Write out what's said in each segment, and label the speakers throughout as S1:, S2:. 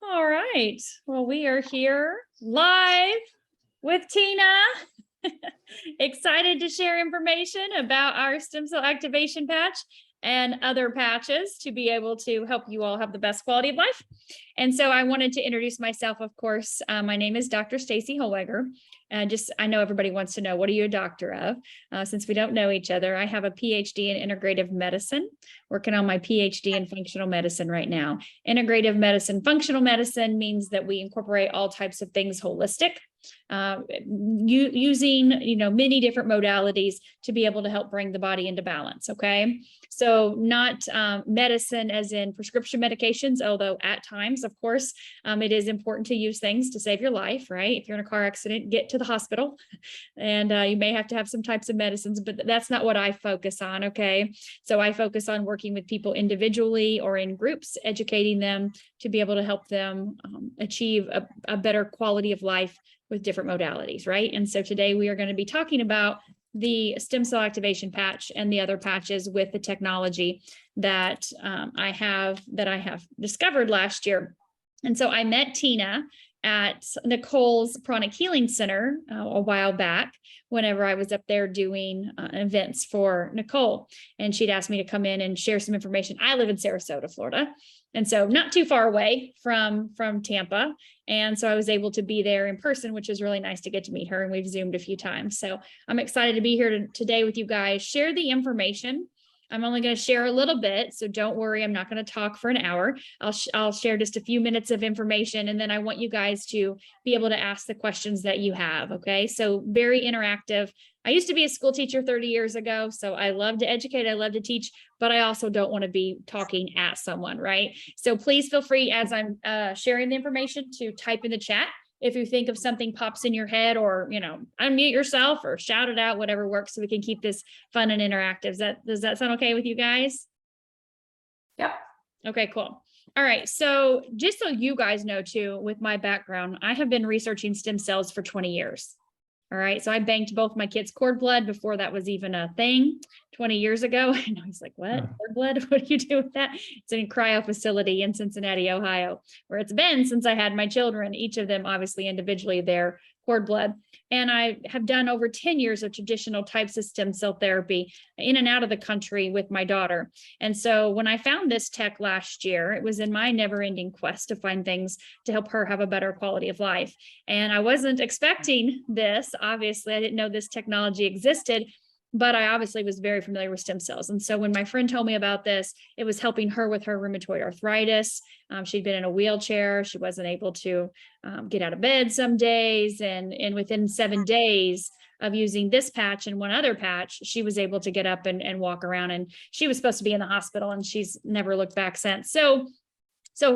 S1: All right. Well, we are here live with Tina. Excited to share information about our stem cell activation patch and other patches to be able to help you all have the best quality of life. And so I wanted to introduce myself, of course. My name is Dr. Stacy Holweger. I know everybody wants to know, what are you a doctor of? Since we don't know each other, I have a PhD in integrative medicine, working on my PhD in functional medicine right now. Integrative medicine, functional medicine means that we incorporate all types of things holistic, using many different modalities to be able to help bring the body into balance. Okay, so not medicine as in prescription medications, although at times, of course, it is important to use things to save your life, right? If you're in a car accident, get to the hospital, and you may have to have some types of medicines, but that's not what I focus on. Okay, so I focus on working with people individually or in groups, educating them to be able to help them achieve a better quality of life with different modalities, right? And so today we are going to be talking about the stem cell activation patch and the other patches with the technology that I have discovered last year. And so I met Tina at Nicole's Pranic Healing Center a while back, whenever I was up there doing events for Nicole, and she'd asked me to come in and share some information. I live in Sarasota, Florida, and so not too far away from Tampa. And so I was able to be there in person, which was really nice to get to meet her. And we've Zoomed a few times. So I'm excited to be here today with you guys, share the information. I'm only going to share a little bit, so don't worry, I'm not going to talk for an hour. I'll share just a few minutes of information, and then I want you guys to be able to ask the questions that you have, okay? So very interactive. I used to be a school teacher 30 years ago, so I love to educate, I love to teach, but I also don't want to be talking at someone, right? So please feel free, as I'm sharing the information, to type in the chat if you think of something pops in your head, or, unmute yourself or shout it out, whatever works, so we can keep this fun and interactive. Does that sound okay with you guys?
S2: Yep.
S1: Okay, cool. All right. So just so you guys know too, with my background, I have been researching stem cells for 20 years. All right. So I banked both my kids' cord blood before that was even a thing 20 years ago. And I was like, what? Cord blood? What do you do with that? It's in a cryo facility in Cincinnati, Ohio, where it's been since I had my children, each of them obviously individually their cord blood. And I have done over 10 years of traditional types of stem cell therapy in and out of the country with my daughter. And so when I found this tech last year, it was in my never-ending quest to find things to help her have a better quality of life. And I wasn't expecting this. Obviously, I didn't know this technology existed, but I obviously was very familiar with stem cells. And so when my friend told me about this, it was helping her with her rheumatoid arthritis. She'd been in a wheelchair. She wasn't able to get out of bed some days. And within 7 days of using this patch and one other patch, she was able to get up and walk around. And she was supposed to be in the hospital, and she's never looked back since. So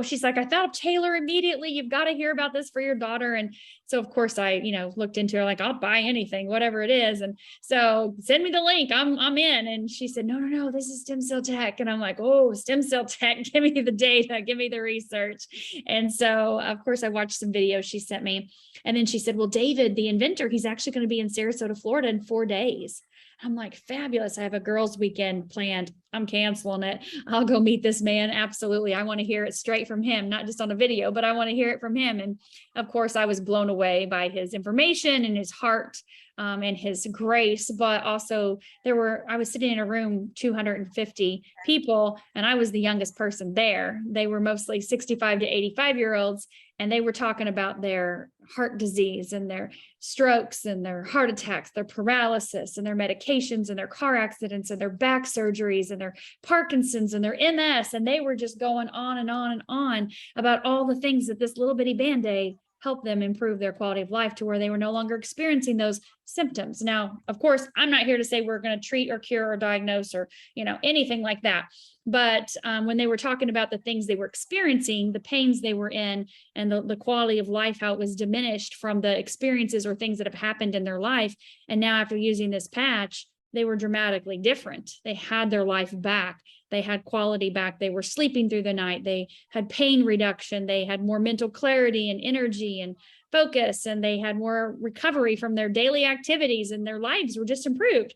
S1: she's like, I thought of Taylor immediately. You've got to hear about this for your daughter. And so, of course, I, looked into her, like, I'll buy anything, whatever it is. And so send me the link. I'm in. And she said, no, this is stem cell tech. And I'm like, oh, stem cell tech, give me the data, give me the research. And so, of course, I watched some videos she sent me. And then she said, well, David, the inventor, he's actually going to be in Sarasota, Florida in 4 days. I'm like, fabulous. I have a girls' weekend planned. I'm canceling it. I'll go meet this man. Absolutely. I want to hear it straight from him, not just on a video, but I want to hear it from him. And of course, I was blown away by his information and his heart and his grace. But also I was sitting in a room, 250 people, and I was the youngest person there. They were mostly 65 to 85-year-olds. And they were talking about their heart disease and their strokes and their heart attacks, their paralysis and their medications and their car accidents and their back surgeries and their Parkinson's and their MS. And they were just going on and on and on about all the things that this little bitty Band-Aid helped them improve their quality of life to where they were no longer experiencing those symptoms. Now, of course, I'm not here to say we're going to treat or cure or diagnose or, anything like that. But when they were talking about the things they were experiencing, the pains they were in, and the quality of life, how it was diminished from the experiences or things that have happened in their life. And now after using this patch, they were dramatically different. They had their life back. They had quality back. They were sleeping through the night. They had pain reduction. They had more mental clarity and energy and focus, and they had more recovery from their daily activities, and their lives were just improved.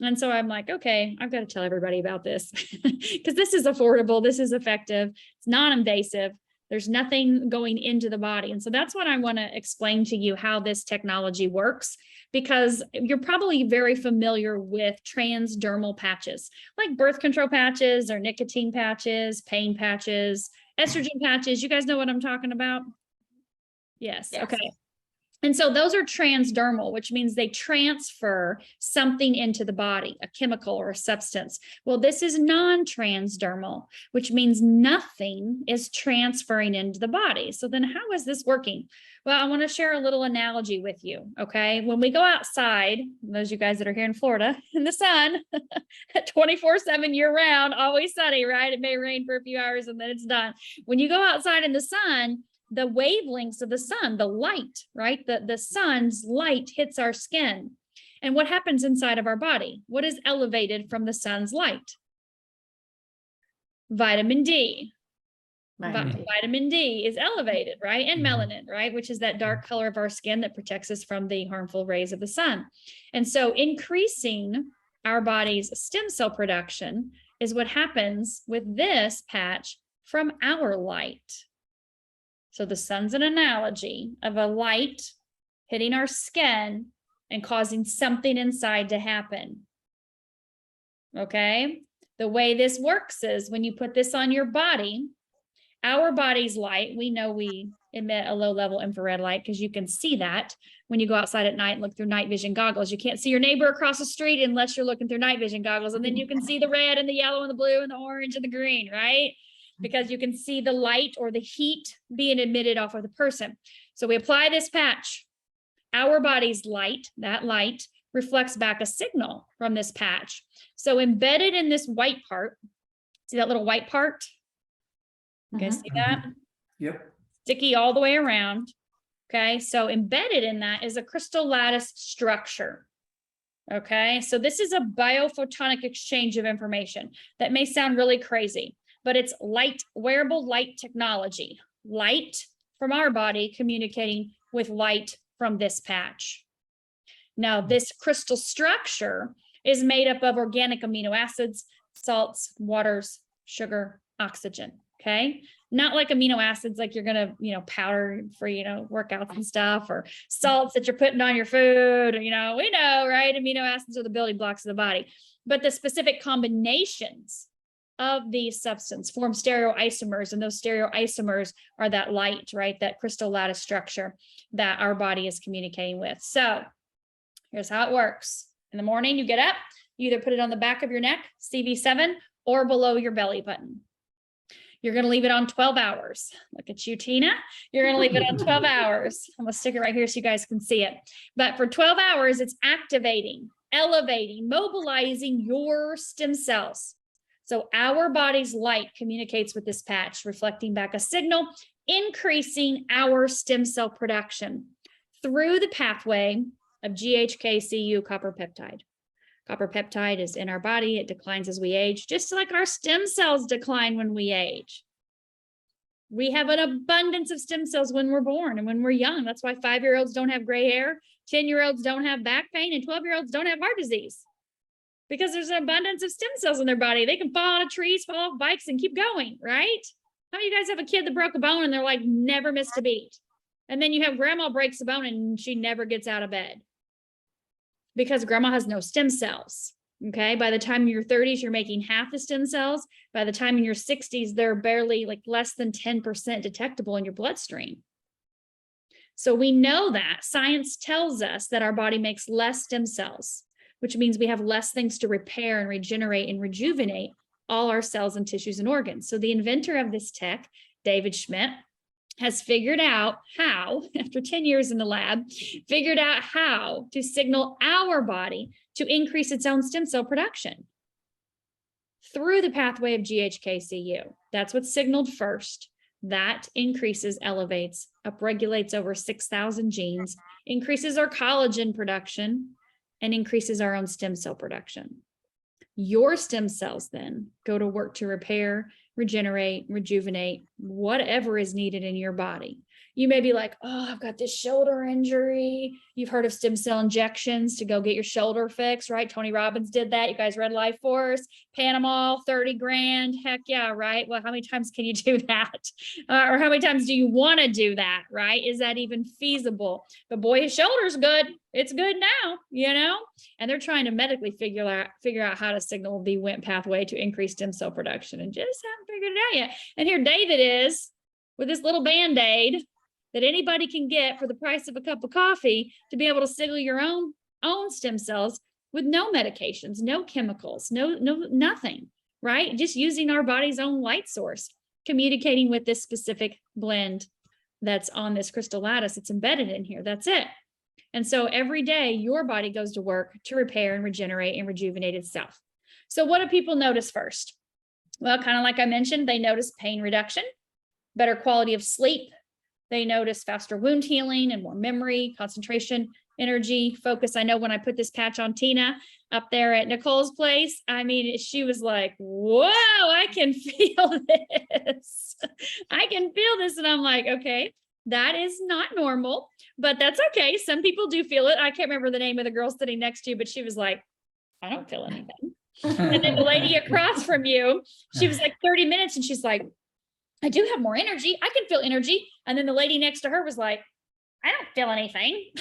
S1: And so I'm like, okay, I've got to tell everybody about this because this is affordable. This is effective. It's non-invasive. There's nothing going into the body. And so that's what I want to explain to you, how this technology works, because you're probably very familiar with transdermal patches, like birth control patches or nicotine patches, pain patches, estrogen patches. You guys know what I'm talking about? Yes. Okay. And so those are transdermal, which means they transfer something into the body, a chemical or a substance. Well, this is non-transdermal, which means nothing is transferring into the body. So then how is this working? Well, I want to share a little analogy with you. Okay. When we go outside, those of you guys that are here in Florida in the sun, 24/7 year round, always sunny, right? It may rain for a few hours and then it's done. When you go outside in the sun, the wavelengths of the sun, the light, right? The sun's light hits our skin. And what happens inside of our body? What is elevated from the sun's light? Vitamin D. Vitamin D is elevated, right? And melanin, right? Which is that dark color of our skin that protects us from the harmful rays of the sun. And so increasing our body's stem cell production is what happens with this patch from our light. So the sun's an analogy of a light hitting our skin and causing something inside to happen. Okay. The way this works is when you put this on your body, our body's light, we know we emit a low level infrared light because you can see that when you go outside at night and look through night vision goggles. You can't see your neighbor across the street unless you're looking through night vision goggles. And then you can see the red and the yellow and the blue and the orange and the green, right? Because you can see the light or the heat being emitted off of the person. So we apply this patch. Our body's light, that light, reflects back a signal from this patch. So embedded in this white part, see that little white part? You guys see that?
S2: Yep.
S1: Sticky all the way around. Okay, so embedded in that is a crystal lattice structure. Okay, so this is a biophotonic exchange of information. That may sound really crazy, but it's wearable light technology. Light from our body communicating with light from this patch. Now, this crystal structure is made up of organic amino acids, salts, waters, sugar, oxygen. Okay. Not like amino acids, like you're going to, powder for, workouts and stuff, or salts that you're putting on your food. We know, right? Amino acids are the building blocks of the body, but the specific combinations of these substances form stereoisomers, and those stereoisomers are that light, right? That crystal lattice structure that our body is communicating with. So here's how it works. In the morning, you get up, you either put it on the back of your neck, CV7, or below your belly button. You're going to leave it on 12 hours. Look at you, Tina. You're going to leave it on 12 hours. I'm going to stick it right here so you guys can see it. But for 12 hours, it's activating, elevating, mobilizing your stem cells. So our body's light communicates with this patch, reflecting back a signal, increasing our stem cell production through the pathway of GHK-Cu copper peptide. Copper peptide is in our body. It declines as we age, just like our stem cells decline when we age. We have an abundance of stem cells when we're born and when we're young. That's why 5-year-olds don't have gray hair, 10-year-olds don't have back pain, and 12-year-olds don't have heart disease. Because there's an abundance of stem cells in their body. They can fall out of trees, fall off bikes, and keep going, right? How many of you guys have a kid that broke a bone and they're like, never missed a beat? And then you have grandma breaks a bone and she never gets out of bed because grandma has no stem cells. Okay. By the time in your 30s, you're making half the stem cells. By the time in your 60s, they're barely like less than 10% detectable in your bloodstream. So we know that science tells us that our body makes less stem cells, which means we have less things to repair and regenerate and rejuvenate all our cells and tissues and organs. So the inventor of this tech, David Schmidt, has figured out how, after 10 years in the lab, figured out how to signal our body to increase its own stem cell production through the pathway of GHK-Cu. That's what's signaled first. That increases, elevates, upregulates over 6,000 genes, increases our collagen production, and increases our own stem cell production. Your stem cells then go to work to repair, regenerate, rejuvenate, whatever is needed in your body. You may be like, oh, I've got this shoulder injury. You've heard of stem cell injections to go get your shoulder fixed, right? Tony Robbins did that. You guys read Life Force, Panama, 30 grand. Heck yeah, right? Well, how many times can you do that? Or how many times do you want to do that, right? Is that even feasible? But boy, his shoulder's good. It's good now, and they're trying to medically figure out how to signal the Wnt pathway to increase stem cell production, and just haven't figured it out yet. And here David is with this little Band-Aid that anybody can get for the price of a cup of coffee to be able to signal your own stem cells with no medications, no chemicals, no nothing, right? Just using our body's own light source, communicating with this specific blend that's on this crystal lattice. It's embedded in here. That's it. And so every day your body goes to work to repair and regenerate and rejuvenate itself. So what do people notice first? Well, kind of like I mentioned, they notice pain reduction, better quality of sleep. They notice faster wound healing and more memory, concentration, energy, focus. I know when I put this patch on Tina up there at Nicole's place, I mean, she was like, whoa, I can feel this. I can feel this. And I'm like, okay, that is not normal, but that's okay. Some people do feel it. I can't remember the name of the girl sitting next to you, but she was like, I don't feel anything. And then the lady across from you, she was like 30 minutes and she's like, I do have more energy. I can feel energy. And then the lady next to her was like, I don't feel anything.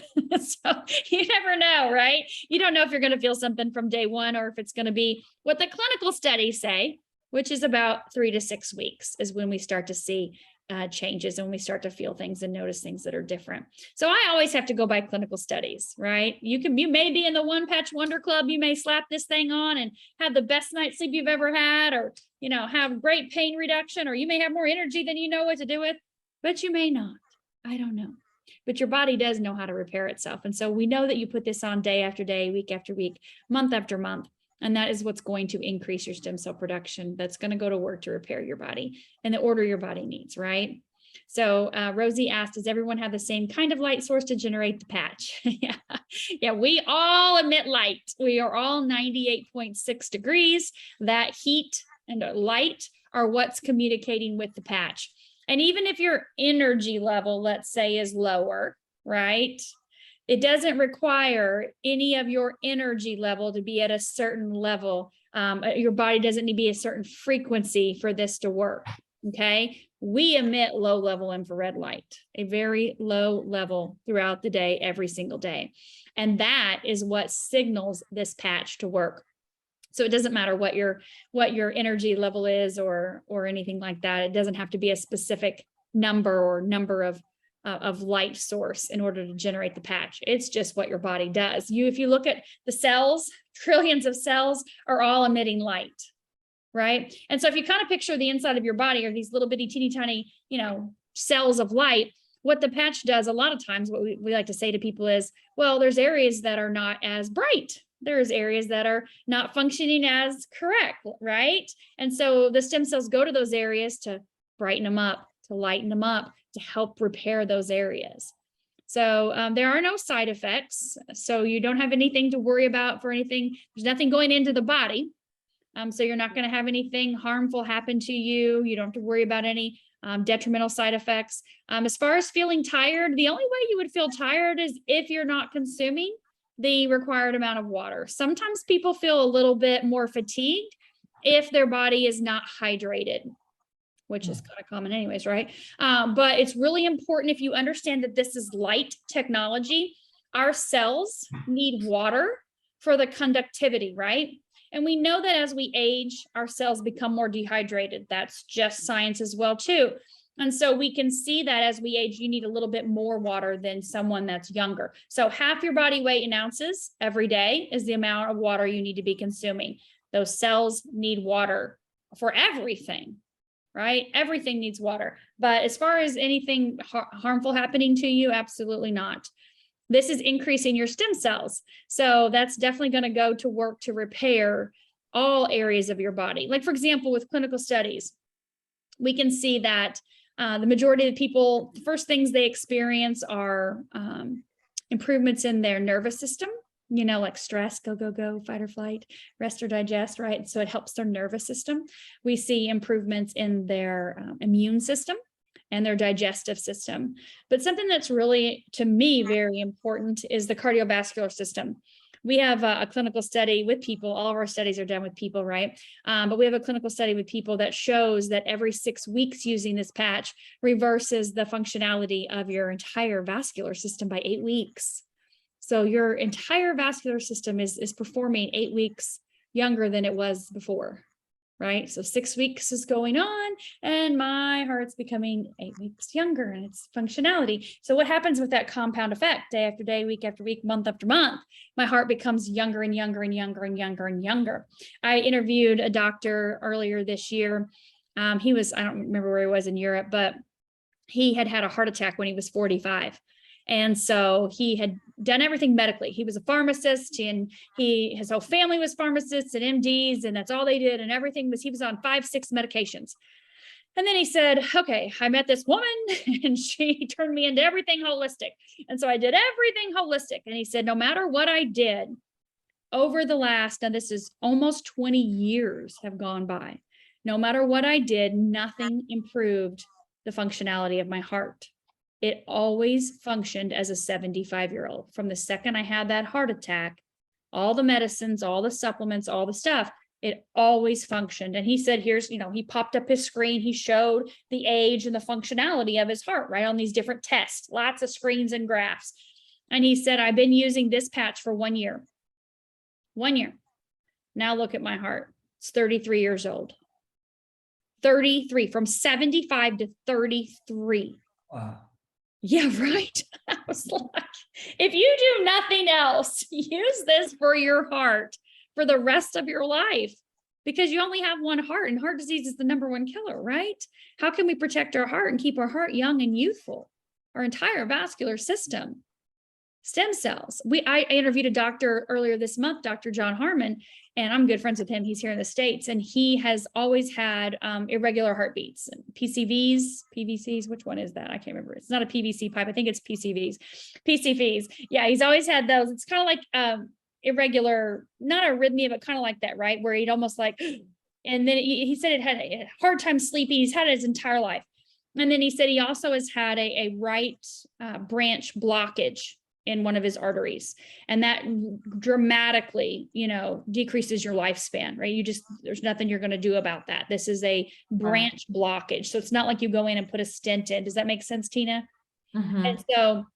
S1: So you never know, right? You don't know if you're going to feel something from day one or if it's going to be what the clinical studies say, which is about 3 to 6 weeks is when we start to see changes and when we start to feel things and notice things that are different. So I always have to go by clinical studies, right? You may be in the One Patch Wonder Club. You may slap this thing on and have the best night's sleep you've ever had, or, have great pain reduction, or you may have more energy than you know what to do with, but you may not. I don't know. But your body does know how to repair itself. And so we know that you put this on day after day, week after week, month after month. And that is what's going to increase your stem cell production. That's going to go to work to repair your body in the order your body needs, right? So Rosie asked, does everyone have the same kind of light source to generate the patch? Yeah, we all emit light. We are all 98.6 degrees. That heat and light are what's communicating with the patch. And even if your energy level, let's say, is lower, right? It doesn't require any of your energy level to be at a certain level. Your body doesn't need to be a certain frequency for this to work, okay? We emit low-level infrared light, a very low level throughout the day, every single day. And that is what signals this patch to work. So it doesn't matter what your energy level is or anything like that. It doesn't have to be a specific number of light source in order to generate the patch. It's just what your body does. If you look at the cells, trillions of cells are all emitting light, right? And so if you kind of picture the inside of your body are these little bitty teeny tiny, cells of light, what the patch does a lot of times, what we like to say to people is, well, there's areas that are not as bright. There's areas that are not functioning as correct, right? And so the stem cells go to those areas to brighten them up, to lighten them up, to help repair those areas. So there are no side effects. So you don't have anything to worry about for anything. There's nothing going into the body. So you're not going to have anything harmful happen to you. You don't have to worry about any detrimental side effects. As far as feeling tired, the only way you would feel tired is if you're not consuming the required amount of water. Sometimes people feel a little bit more fatigued if their body is not hydrated, which is kind of common anyways, right? But it's really important if you understand that this is light technology. Our cells need water for the conductivity, right? And we know that as we age, our cells become more dehydrated. That's just science as well too. And so we can see that as we age, you need a little bit more water than someone that's younger. So half your body weight in ounces every day is the amount of water you need to be consuming. Those cells need water for everything, right? Everything needs water. But as far as anything harmful happening to you, absolutely not. This is increasing your stem cells. So that's definitely going to go to work to repair all areas of your body. Like, for example, with clinical studies, we can see that the majority of the people, the first things they experience are improvements in their nervous system, like stress, go, fight or flight, rest or digest, right? So it helps their nervous system. We see improvements in their immune system. and their digestive system. But something that's really, to me, very important is the cardiovascular system. We have a clinical study with people. All of our studies are done with people, right? But we have a clinical study with people that shows that every 6 weeks using this patch reverses the functionality of your entire vascular system by 8 weeks. So your entire vascular system is performing 8 weeks younger than it was before, right? So 6 weeks is going on and my heart's becoming 8 weeks younger in its functionality. So what happens with that compound effect, day after day, week after week, month after month, my heart becomes younger and younger and younger and younger and younger. I interviewed a doctor earlier this year. He was, I don't remember where he was in Europe, but he had had a heart attack when he was 45. And so he had done everything medically. He was a pharmacist and his whole family was pharmacists and MDs, and that's all they did. And everything was, he was on 5-6 medications. And then he said, okay, I met this woman and she turned me into everything holistic. And so I did everything holistic. And he said, no matter what I did over the last, now this is almost 20 years have gone by. No matter what I did, nothing improved the functionality of my heart. It always functioned as a 75-year-old. From the second I had that heart attack, all the medicines, all the supplements, all the stuff, it always functioned. And he said, here's, he popped up his screen. He showed the age and the functionality of his heart, right, on these different tests, lots of screens and graphs. And he said, I've been using this patch for 1 year. 1 year. Now look at my heart. It's 33 years old. 33, from 75 to 33.
S2: Wow.
S1: Yeah, right. I was like, if you do nothing else, use this for your heart for the rest of your life, because you only have one heart, and heart disease is the #1 killer, right? How can we protect our heart and keep our heart young and youthful? Our entire vascular system. Stem cells. I interviewed a doctor earlier this month, Dr. John Harmon, and I'm good friends with him. He's here in the States, and he has always had irregular heartbeats, PCVs, PVCs. Which one is that? I can't remember. It's not a PVC pipe. I think it's PCVs. PCVs. Yeah, he's always had those. It's kind of like irregular, not arrhythmia, but kind of like that, right? Where he'd almost like, and then he said it had a hard time sleeping. He's had it his entire life. And then he said he also has had a right branch blockage in one of his arteries. And that dramatically, decreases your lifespan, right? There's nothing you're going to do about that. This is a branch blockage. So it's not like you go in and put a stent in. Does that make sense, Tina? Mm-hmm. And so,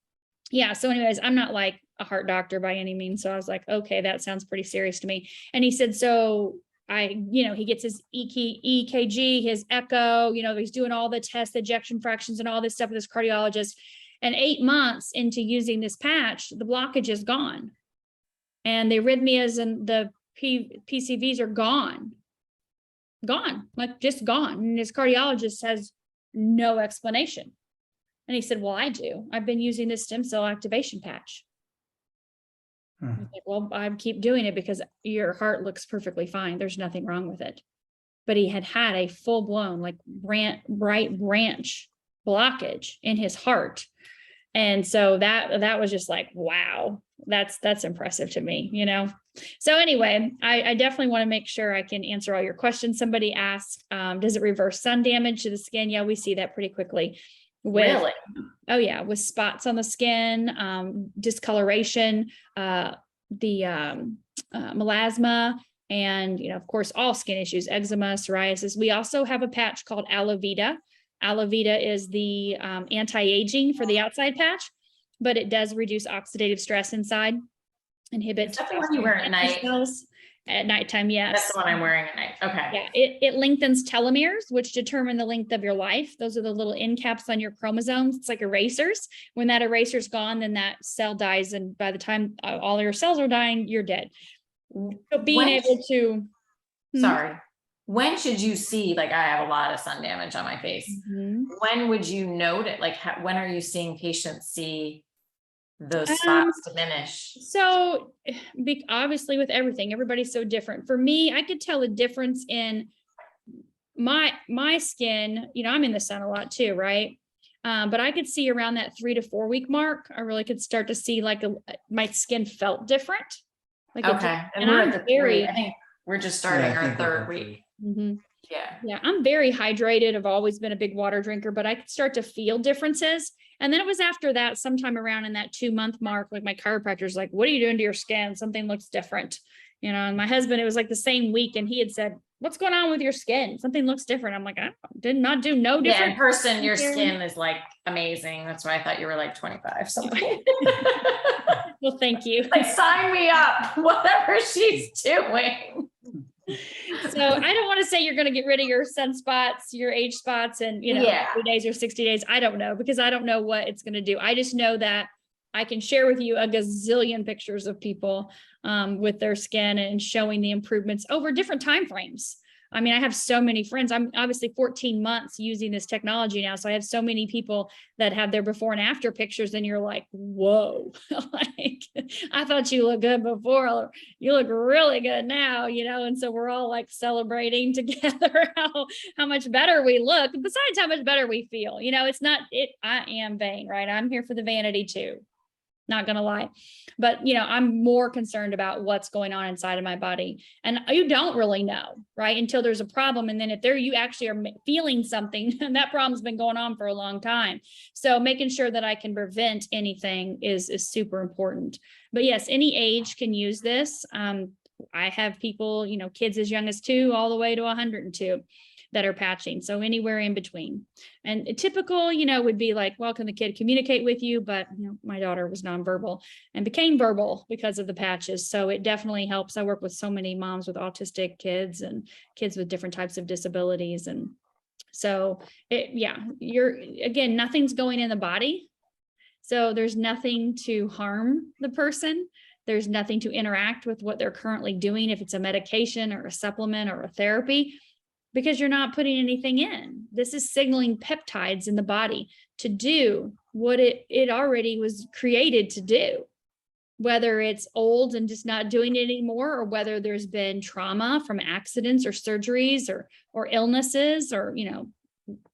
S1: yeah. So anyways, I'm not like a heart doctor by any means. So I was like, okay, that sounds pretty serious to me. And he said, so he gets his EKG, his echo, he's doing all the tests, ejection fractions and all this stuff with his cardiologist. And 8 months into using this patch, the blockage is gone. And the arrhythmias and the PCVs are gone, like just gone. And his cardiologist has no explanation. And he said, well, I do. I've been using this stem cell activation patch. I was like, well, I keep doing it because your heart looks perfectly fine. There's nothing wrong with it. But he had a full-blown, like right branch blockage in his heart. And so that was just like, wow, that's impressive to me, So anyway, I definitely want to make sure I can answer all your questions. Somebody asked, does it reverse sun damage to the skin? Yeah, we see that pretty quickly.
S3: Really?
S1: Oh yeah, with spots on the skin, discoloration, the melasma, and of course, all skin issues, eczema, psoriasis. We also have a patch called Aloe Vita. Aloe Vita is the anti-aging for the outside patch, but it does reduce oxidative stress inside, inhibit.
S3: Is that the one you wear at night?
S1: At nighttime, yes.
S3: That's the one I'm wearing at night. Okay.
S1: Yeah, it lengthens telomeres, which determine the length of your life. Those are the little end caps on your chromosomes. It's like erasers. When that eraser's gone, then that cell dies, and by the time all your cells are dying, you're dead. So being able to.
S3: Sorry. When should you see, like, I have a lot of sun damage on my face. Mm-hmm. When would you note it? Like, when are you seeing patients see those spots diminish?
S1: So obviously with everything, everybody's so different. For me, I could tell a difference in my skin. I'm in the sun a lot too, right? But I could see around that 3 to 4 week mark, I really could start to see like my skin felt different. Like
S3: okay. And we're at the 3. I think we're just starting our 3rd week.
S1: Mm-hmm. Yeah, I'm very hydrated. I've always been a big water drinker, but I could start to feel differences. And then it was after that, sometime around in that 2-month mark, like my chiropractor's like, what are you doing to your skin? Something looks different. And my husband, it was like the same week, and he had said, what's going on with your skin? Something looks different. I'm like, I did not do no different.
S3: Yeah, in person, your skin is like amazing. That's why I thought you were like 25 something.
S1: Well, thank you.
S3: Like, sign me up, whatever she's doing.
S1: So I don't want to say you're going to get rid of your sunspots, your age spots, and 30 days or 60 days. I don't know, because I don't know what it's going to do. I just know that I can share with you a gazillion pictures of people with their skin and showing the improvements over different time frames. I mean, I have so many friends. I'm obviously 14 months using this technology now. So I have so many people that have their before and after pictures, and you're like, whoa, like, I thought you looked good before. You look really good now, and so we're all like celebrating together how much better we look, besides how much better we feel. I am vain, right? I'm here for the vanity too. Not going to lie, but I'm more concerned about what's going on inside of my body, and you don't really know, right, until there's a problem. And then if you actually are feeling something, and that problem's been going on for a long time. So making sure that I can prevent anything is super important. But yes, any age can use this. I have people, kids as young as 2 all the way to 102 that are patching. So anywhere in between. And typical, would be like, well, can the kid communicate with you? But my daughter was nonverbal and became verbal because of the patches. So it definitely helps. I work with so many moms with autistic kids and kids with different types of disabilities. And so nothing's going in the body. So there's nothing to harm the person. There's nothing to interact with what they're currently doing, if it's a medication or a supplement or a therapy, because you're not putting anything in. This is signaling peptides in the body to do what it already was created to do, whether it's old and just not doing it anymore, or whether there's been trauma from accidents or surgeries or illnesses, or,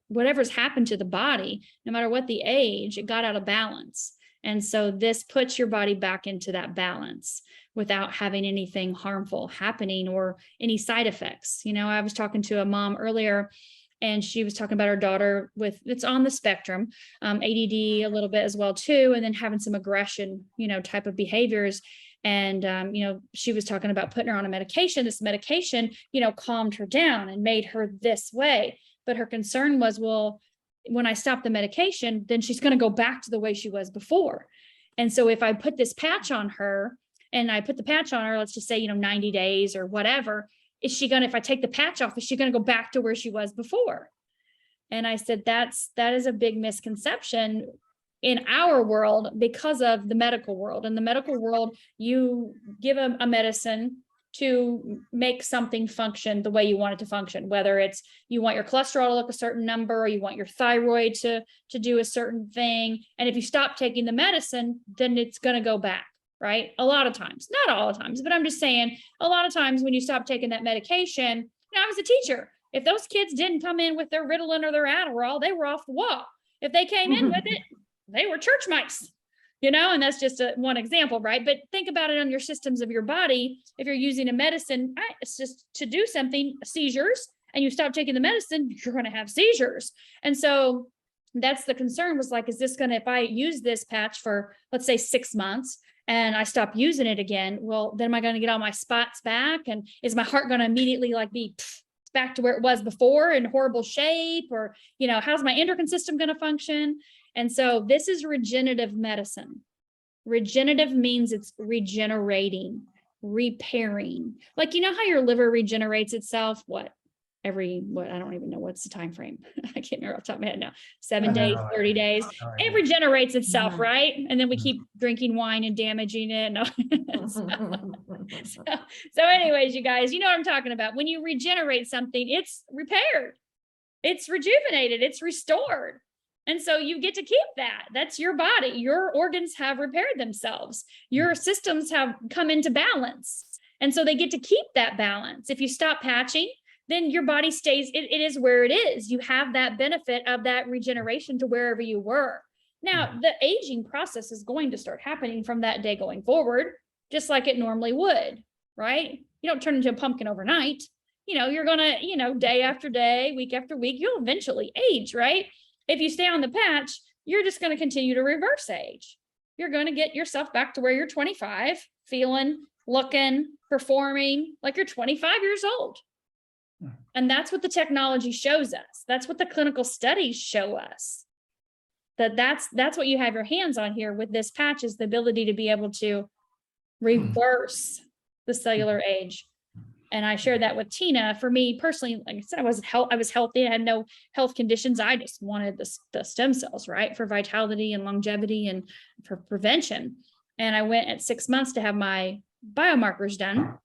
S1: whatever's happened to the body, no matter what the age, it got out of balance. And so this puts your body back into that balance without having anything harmful happening or any side effects. I was talking to a mom earlier, and she was talking about her daughter it's on the spectrum, ADD a little bit as well too, and then having some aggression, type of behaviors. And, she was talking about putting her on a medication. This medication, calmed her down and made her this way. But her concern was, well, when I stop the medication, then she's going to go back to the way she was before. And so if I put this patch on her, and I put the patch on her, let's just say, 90 days or whatever, if I take the patch off, is she going to go back to where she was before? And I said, that is a big misconception in our world because of the medical world. In the medical world, you give a medicine to make something function the way you want it to function, whether it's you want your cholesterol to look a certain number, or you want your thyroid to do a certain thing. And if you stop taking the medicine, then it's going to go back. Right? A lot of times, not all the times, but I'm just saying a lot of times when you stop taking that medication, I was a teacher. If those kids didn't come in with their Ritalin or their Adderall, they were off the wall. If they came in with it, they were church mice, and that's just one example, right? But think about it on your systems of your body. If you're using a medicine, it's just to do something, seizures, and you stop taking the medicine, you're going to have seizures. And so that's the concern, was like, is this going to, if I use this patch for, let's say 6 months, and I stop using it again, well, then am I going to get all my spots back? And is my heart going to immediately be back to where it was before in horrible shape? Or, how's my endocrine system going to function? And so this is regenerative medicine. Regenerative means it's regenerating, repairing. Like, how your liver regenerates itself? I don't even know what's the time frame. I can't remember off the top of my head now. 7 days, 30 days. It regenerates itself, right? And then we keep drinking wine and damaging it. So anyways, you guys, you know what I'm talking about. When you regenerate something, it's repaired, it's rejuvenated, it's restored. And so you get to keep that. That's your body. Your organs have repaired themselves. Your systems have come into balance. And so they get to keep that balance. If you stop patching, then your body stays, it is where it is. You have that benefit of that regeneration to wherever you were. Now, the aging process is going to start happening from that day going forward, just like it normally would, right? You don't turn into a pumpkin overnight. you're going to, day after day, week after week, you'll eventually age, right? If you stay on the patch, you're just going to continue to reverse age. You're going to get yourself back to where you're 25, feeling, looking, performing like you're 25 years old. And that's what the technology shows us. That's what the clinical studies show us. That's what you have your hands on here with this patch, is the ability to be able to reverse the cellular age. And I shared that with Tina. For me personally, like I said, I was healthy. I had no health conditions. I just wanted the stem cells, right? For vitality and longevity and for prevention. And I went at 6 months to have my biomarkers done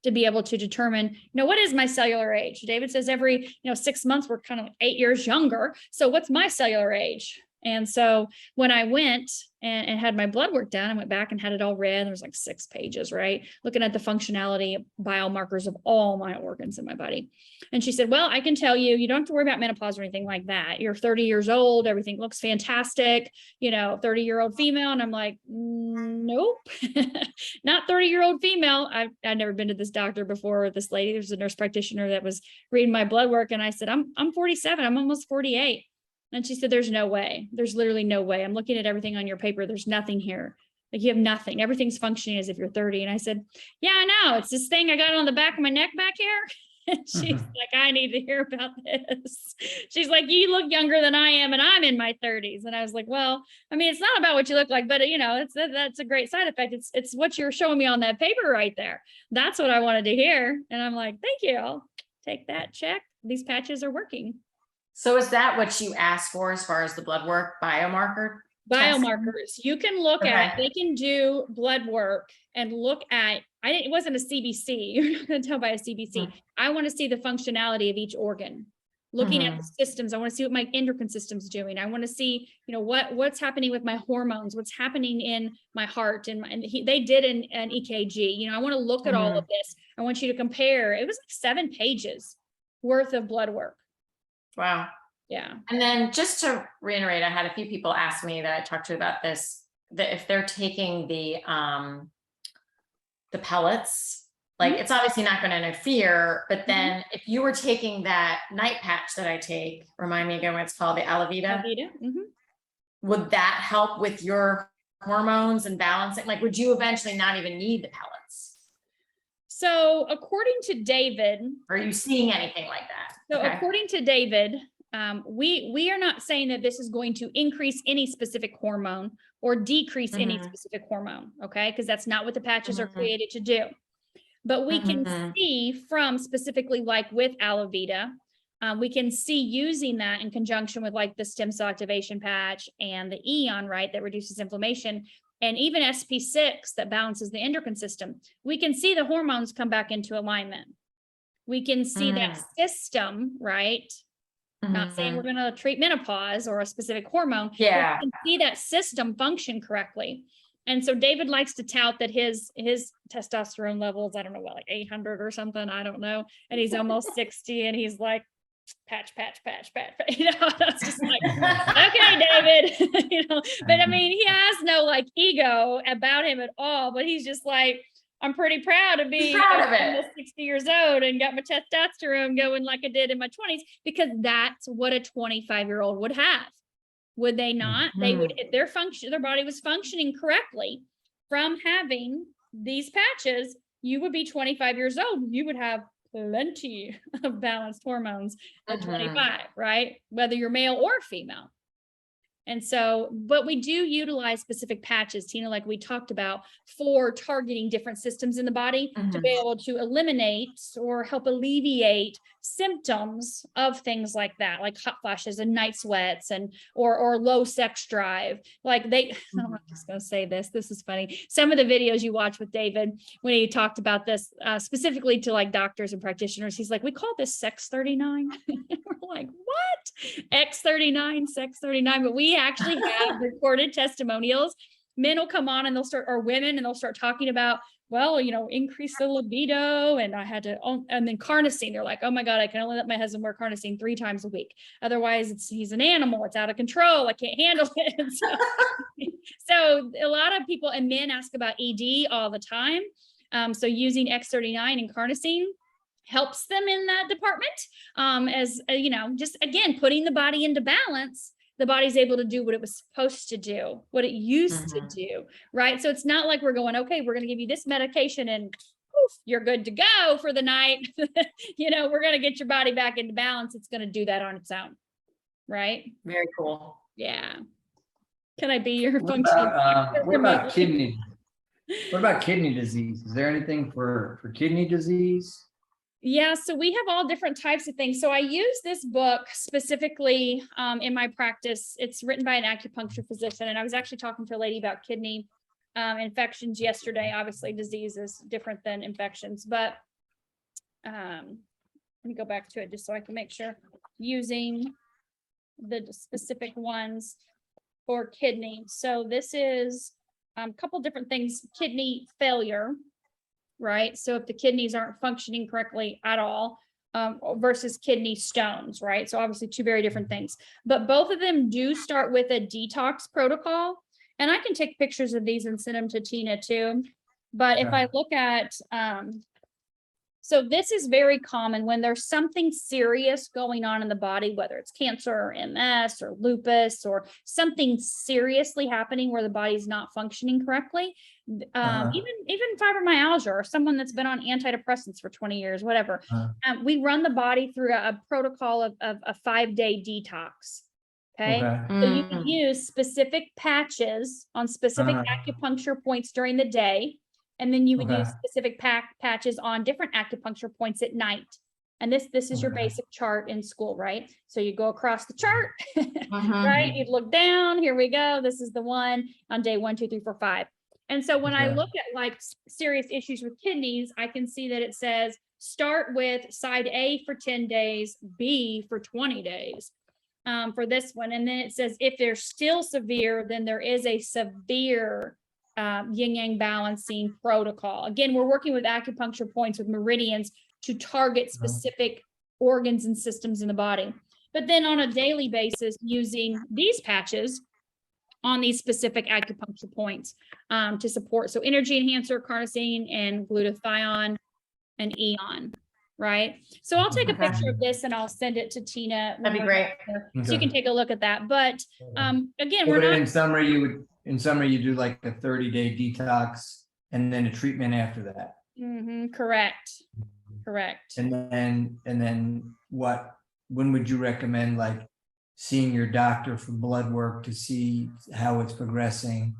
S1: to be able to determine, what is my cellular age? David says every, 6 months, we're kind of 8 years younger. So what's my cellular age? And so when I went and had my blood work done, I went back and had it all read. There was like 6 pages, right? Looking at the functionality biomarkers of all my organs in my body. And she said, well, I can tell you, you don't have to worry about menopause or anything like that. You're 30 years old. Everything looks fantastic, 30-year-old female. And I'm like, nope, not 30-year-old female. I'd never been to this doctor before. This lady, there's a nurse practitioner that was reading my blood work. And I said, I'm 47. I'm almost 48. And she said, there's no way. There's literally no way. I'm looking at everything on your paper. There's nothing here. Like, you have nothing. Everything's functioning as if you're 30. And I said, yeah, I know. It's this thing I got on the back of my neck back here. And she's like, I need to hear about this. She's like, you look younger than I am, and I'm in my 30s. And I was like, well, I mean, it's not about what you look like, but that's a great side effect. It's what you're showing me on that paper right there. That's what I wanted to hear. And I'm like, thank you. I'll take that check. These patches are working.
S3: So is that what you asked for as far as the blood work biomarker?
S1: Biomarkers. You can look at, they can do blood work and look at, it wasn't a CBC. You're not going to tell by a CBC. I want to see the functionality of each organ. Looking at the systems. I want to see what my endocrine system's doing. I want to see, what's happening with my hormones, what's happening in my heart. And they did an EKG. I want to look at all of this. I want you to compare. It was like 7 pages worth of blood work.
S3: Wow.
S1: Yeah.
S3: And then just to reiterate, I had a few people ask me that I talked to about this, that if they're taking the pellets, like it's obviously not going to interfere, but then if you were taking that night patch that I take, remind me again what it's called, the Alavida, would that help with your hormones and balancing? Like, would you eventually not even need the pellets?
S1: So according to David,
S3: are you seeing anything like that?
S1: So according to David, we are not saying that this is going to increase any specific hormone or decrease any specific hormone, okay? Because that's not what the patches are created to do. But we can see from specifically like with Alavida, we can see using that in conjunction with like the stem cell activation patch and the Eon, right, that reduces inflammation, and even SP6 that balances the endocrine system. We can see the hormones come back into alignment. We can see that system, right? Not saying we're going to treat menopause or a specific hormone.
S3: Yeah.
S1: We can see that system function correctly. And so David likes to tout that his testosterone levels, I don't know what, like 800 or something, I don't know. And he's almost 60 and he's like, patch. That's just like, okay, David, but I mean, he has no like ego about him at all, but he's just like, I'm pretty proud of being almost 60 years old and got my testosterone going like I did in my 20s, because that's what a 25-year-old would have. Would they not? They would, if their body was functioning correctly from having these patches, you would be 25 years old. You would have plenty of balanced hormones at 25, right? Whether you're male or female. And so, but we do utilize specific patches, Tina, like we talked about, for targeting different systems in the body to be able to eliminate or help alleviate symptoms of things like that, like hot flashes and night sweats and or low sex drive. Like I'm just going to say this is funny. Some of the videos you watch with David, when he talked about this specifically to like doctors and practitioners, he's like, we call this sex 39. We're like, what? X39, sex 39. But we actually have recorded testimonials. Men will come on and or women, and they'll start talking about, well, increase the libido. And I had to, and then carnosine, they're like, oh my God, I can only let my husband wear carnosine 3 times a week. Otherwise he's an animal. It's out of control. I can't handle it. So a lot of people and men ask about ED all the time. So using X39 and carnosine helps them in that department. As you know, just again, putting the body into balance, the body's able to do what it was supposed to do, what it used to do, right? So it's not like we're going, okay, we're going to give you this medication and poof, you're good to go for the night. You know, we're going to get your body back into balance. It's going to do that on its own, right?
S3: Very cool.
S1: Yeah. Can I be your
S2: What
S1: functional?
S2: about, what about kidney? What about kidney disease? Is there anything for kidney disease?
S1: Yeah, so we have all different types of things. So I use this book specifically in my practice. It's written by an acupuncture physician, and I was actually talking to a lady about kidney infections yesterday. Obviously, disease is different than infections, but let me go back to it just so I can make sure using the specific ones for kidney. So this is a couple different things. Kidney failure. Right? So if the kidneys aren't functioning correctly at all, versus kidney stones, right? So obviously two very different things, but both of them do start with a detox protocol. And I can take pictures of these and send them to Tina too. But if I look at, so this is very common when there's something serious going on in the body, whether it's cancer or MS or lupus or something seriously happening where the body's not functioning correctly. Even fibromyalgia or someone that's been on antidepressants for 20 years, whatever. We run the body through a protocol of a 5-day detox. Okay. So you can use specific patches on specific acupuncture points during the day. And then you would use specific patches on different acupuncture points at night. And this is your basic chart in school, right? So you go across the chart, right? You look down, here we go. This is the one on day 1, 2, 3, 4, 5. And so when I look at like serious issues with kidneys, I can see that it says start with side A for 10 days, B for 20 days for this one. And then it says if they're still severe, then there is a severe yin yang balancing protocol. Again, we're working with acupuncture points with meridians to target specific organs and systems in the body. But then on a daily basis, using these patches on these specific acupuncture points to support. So energy enhancer, carnosine, and glutathione and eon, right? So I'll take a picture of this and I'll send it to Tina.
S3: That'd be great.
S1: So you can take a look at that. But again,
S2: But
S1: we're not.
S2: in summary, you do like a 30-day detox and then a treatment after that.
S1: Correct.
S2: And then when would you recommend like seeing your doctor for blood work to see how it's progressing?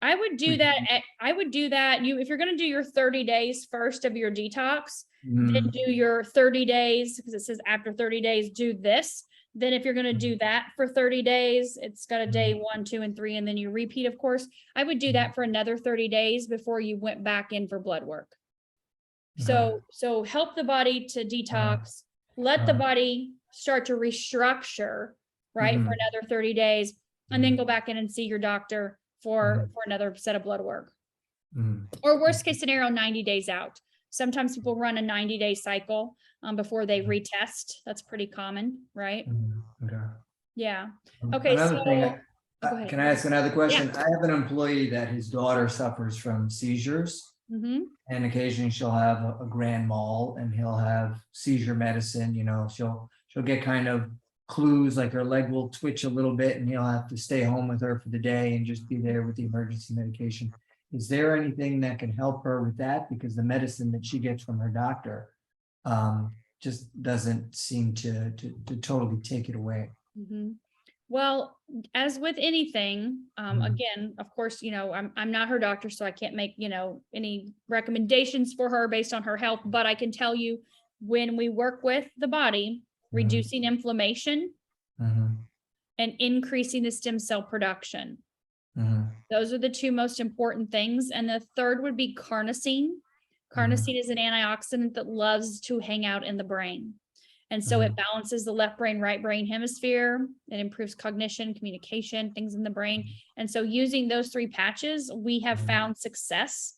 S1: I would do that. If you're going to do your 30 days first of your detox, then do your 30 days, because it says after 30 days, do this. Then if you're going to do that for 30 days, it's got a day 1, 2, and 3, and then you repeat, of course. I would do that for another 30 days before you went back in for blood work. So help the body to detox, let the body start to restructure, right, for another 30 days, and then go back in and see your doctor for another set of blood work. Or worst case scenario, 90 days out. Sometimes people run a 90-day cycle before they retest. That's pretty common, right? Yeah. Okay.
S2: Another thing, can I ask another question?
S1: Yeah.
S2: I have an employee that his daughter suffers from seizures, and occasionally she'll have a grand mal, and he'll have seizure medicine. You know, she'll get kind of clues like her leg will twitch a little bit, and he'll have to stay home with her for the day and just be there with the emergency medication. Is there anything that can help her with that? Because the medicine that she gets from her doctor just doesn't seem to totally take it away.
S1: Well, as with anything, again, of course, you know, I'm not her doctor, so I can't make, you know, any recommendations for her based on her health, but I can tell you when we work with the body, reducing inflammation and increasing the stem cell production. Those are the two most important things. And the third would be carnosine. Carnosine is an antioxidant that loves to hang out in the brain. And so it balances the left brain, right brain hemisphere. It improves cognition, communication, things in the brain. And so using those 3 patches, we have found success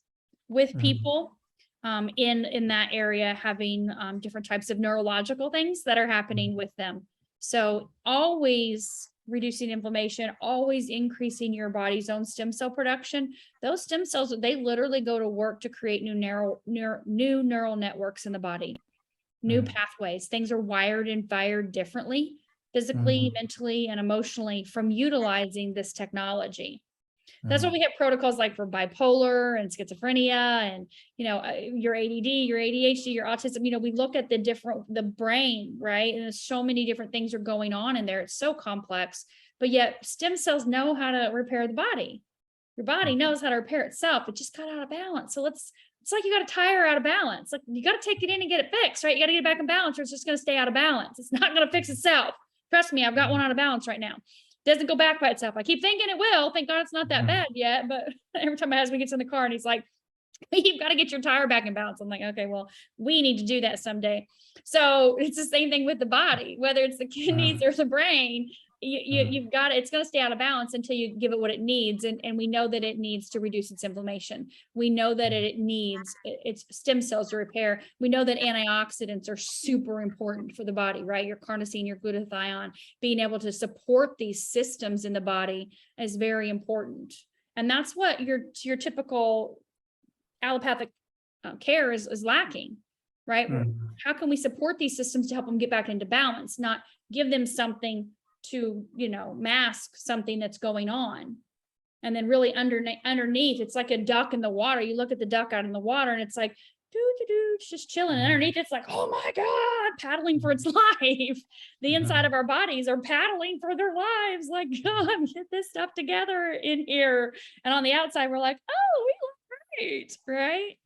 S1: with people in that area, having different types of neurological things that are happening with them. So always reducing inflammation, always increasing your body's own stem cell production. Those stem cells, they literally go to work to create new neural networks in the body. new
S2: Mhm.
S1: pathways. Things are wired and fired differently, physically, mentally, and emotionally from utilizing this technology. That's why we have protocols like for bipolar and schizophrenia and, your ADD, your ADHD, your autism. We look at the brain, right? And there's so many different things are going on in there. It's so complex, but yet stem cells know how to repair the body. Your body knows how to repair itself. It just got out of balance. So it's like you got a tire out of balance. Like you got to take it in and get it fixed, right? You got to get it back in balance or it's just going to stay out of balance. It's not going to fix itself. Trust me, I've got one out of balance right now. Doesn't go back by itself. I keep thinking it will. Thank God it's not that bad yet. But every time my husband gets in the car and he's like, you've got to get your tire back in balance. I'm like, okay, well, we need to do that someday. So it's the same thing with the body, whether it's the kidneys or the brain. You've got it's going to stay out of balance until you give it what it needs. And we know that it needs to reduce its inflammation. We know that it needs its stem cells to repair. We know that antioxidants are super important for the body, right? Your carnosine, your glutathione, being able to support these systems in the body is very important. And that's what your typical allopathic care is lacking, right? How can we support these systems to help them get back into balance, not give them something to, mask something that's going on? And then really underneath, it's like a duck in the water. You look at the duck out in the water and it's like, it's just chilling. And underneath, it's like, oh my God, paddling for its life. The inside of our bodies are paddling for their lives. Like, God, get this stuff together in here. And on the outside, we're like, oh, we look great, right?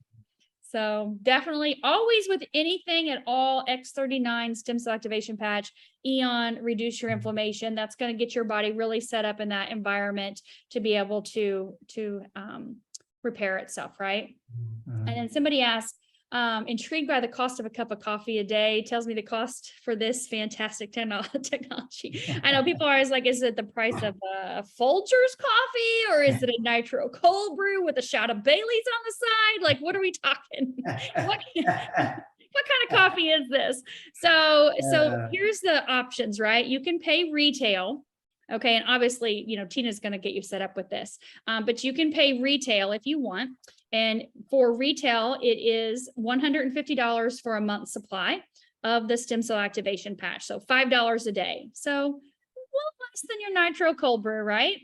S1: So definitely always with anything at all, X39 stem cell activation patch, Eon, reduce your inflammation. That's going to get your body really set up in that environment to be able to repair itself, right? And then somebody asked, intrigued by the cost of a cup of coffee a day, tells me the cost for this fantastic technology. I know people are always like, is it the price of a Folgers coffee or is it a nitro cold brew with a shot of Bailey's on the side? Like, what are we talking? What kind of coffee is this? So here's the options, right? You can pay retail. Okay. And obviously, Tina's going to get you set up with this, but you can pay retail if you want. And for retail, it is $150 for a month's supply of the stem cell activation patch. So $5 a day. So a little less than your nitro cold brew, right?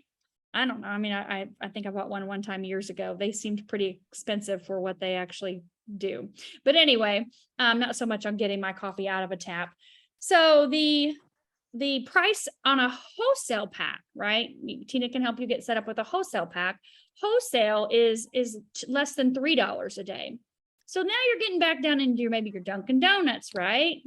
S1: I don't know. I mean, I think I bought one time years ago. They seemed pretty expensive for what they actually do. But anyway, not so much on getting my coffee out of a tap. So the price on a wholesale pack, right? Tina can help you get set up with a wholesale pack. Wholesale is less than $3 a day. So now you're getting back down into maybe your Dunkin' Donuts, right?